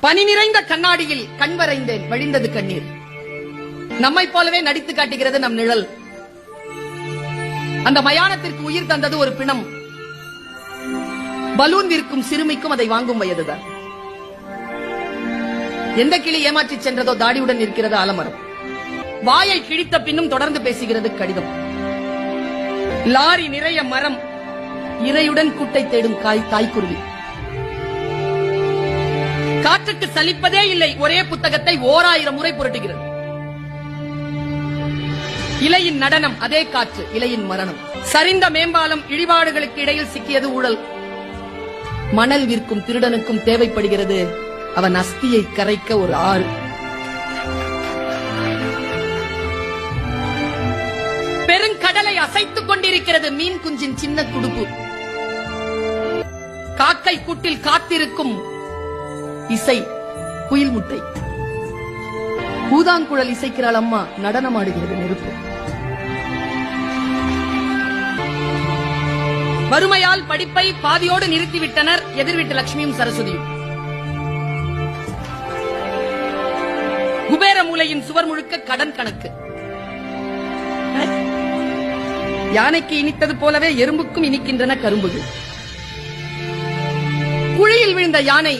பனி நிறைந்த கண்ணாடியில் கண் வரைந்தேன், வழிந்தது கண்ணீர். நம்மை போலவே நடித்து காட்டுகிறது நம் நிழல். அந்த மயானத்திற்கு உயிர் தந்தது ஒரு பிணம். பலூன் விற்கும் சிறுமிக்கும் அதை வாங்கும் வயதுதான். எந்த கிளி ஏமாற்றி சென்றதோ தாடியுடன் இருக்கிறது ஆலமரம். வாயை கிழித்த பின்னும் தொடர்ந்து பேசுகிறது கடிதம். லாரி நிறைய மரம், இரையுடன் கூட்டை தேடும் தாய்க்குருவி. காற்றுக்கு சலிப்பதே இல்லை, ஒரே புத்தகத்தை 1000 முறை புரட்டுகிறது. இலையின் நடனம் அதே காற்று, இலையின் மரணம். சரிந்த மேம்பாலம், இடிபாடுகளுக்கு இடையில் சிக்கியது ஊழல். மணல் விற்கும் திருடனுக்கும் தேவைப்படுகிறது அவன் அஸ்தியை கரைக்க ஒரு ஆறு. பெருங்கடலை அசைத்துக் கொண்டிருக்கிறது மீன் குஞ்சின் சின்ன துடுப்பு. காக்கை கூட்டில் காத்திருக்கும் இசை குயில் முட்டை. பூதாங்குழல் இசைக்கிறாள் அம்மா, நடனமாடுகிறது நெருப்பு. வறுமையால் படிப்பை பாதியோடு நிறுத்திவிட்டனர் எதிர்விட்டு லட்சுமியும் சரஸ்வதியும். குபேர மூலையின் சுவர் முழுக்க கடன் கணக்கு. யானைக்கு இனித்தது போலவே எறும்புக்கும் இனிக்கின்றன கரும்புகள். குழியில் விழுந்த யானை